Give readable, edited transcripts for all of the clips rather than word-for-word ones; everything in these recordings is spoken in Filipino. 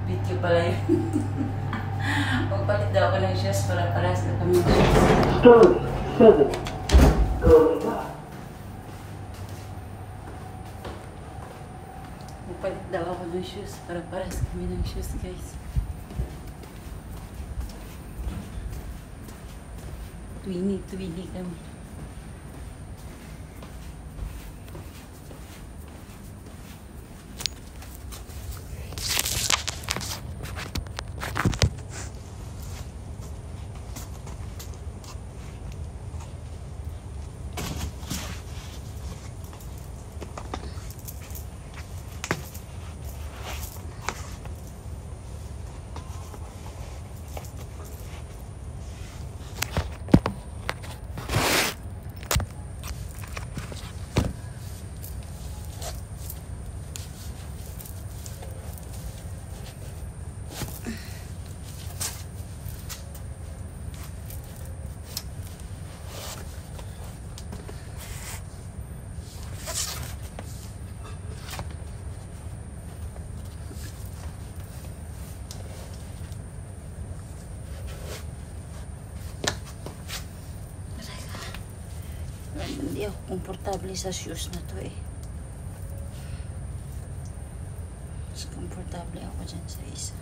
Video pala yun. Magpalit daw ako ng shoes para paras na kami ng shoes. Story 7. Going up. Magpalit daw ako ng shoes para paras kami ng shoes, guys. Twinny kami. Hindi ako komportable sa shoes na to eh. Mas komportable ako dyan sa isa.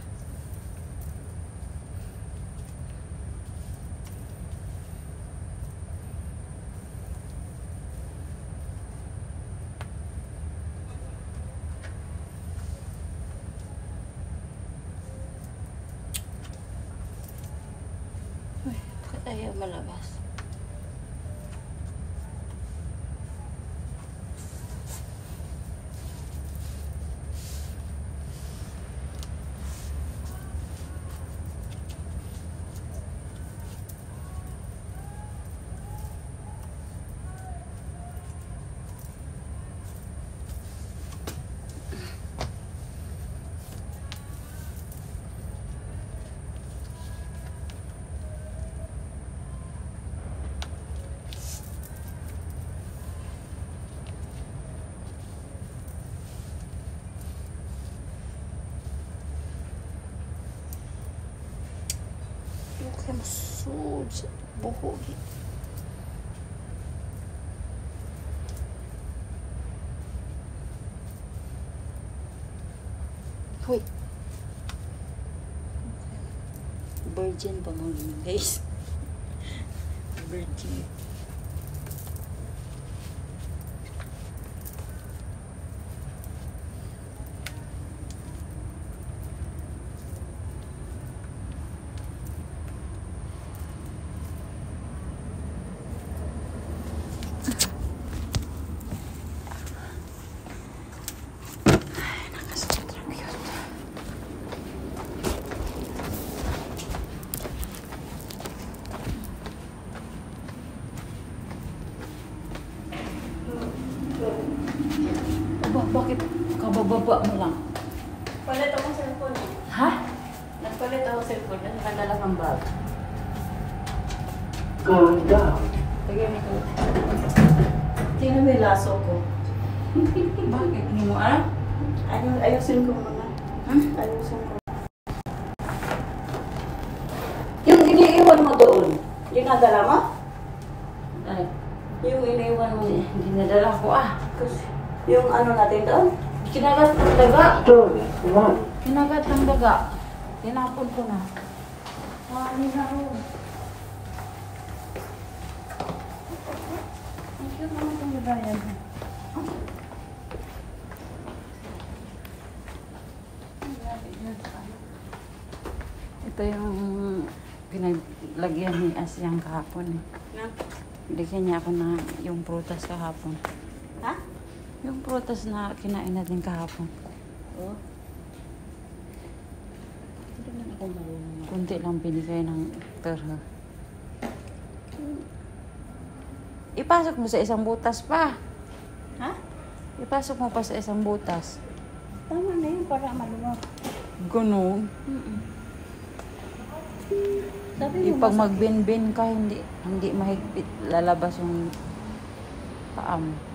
Uy, bakit ayaw malabas? Kayak masuk bohong gitu. Wait. Virgin pa mo guys. Virgin. Bakit kabababa mo lang? Palit ako cellphone. Ha? Nagpalit ako cellphone. Nakadala kang bag. Going down. Tagay nito. Tingnan mo yung laso ko. Bakit? Hindi mo alam? Ayusin ko muna. Ayusin ko. Yung iniiwan mo doon, yung nadala mo? Ay, Yung iniiwan mo. hindi nadala ko Kasi yung ano natin doon? Kinagat ng daga. Story 1. Kinagat ng daga. Tinapon ko na. Wali na ro. Ang cute naman itong libayan. Ito yung pinaglagyan ni Asyang kahapon eh. Na? Bigyan niya ako na yung prutas kahapon. Ha? Yung prutas na kinain natin kahapon. Oo. Hindi naman ako marunong. Kunti lang binigay ng terha. Ipasok mo sa isang butas pa. Ha? Ipasok mo pa sa isang butas. Tama na yun para maluwag. Ganun. Sabi mo, Pag magbin-bin ka, hindi mahigpit lalabas yung paam.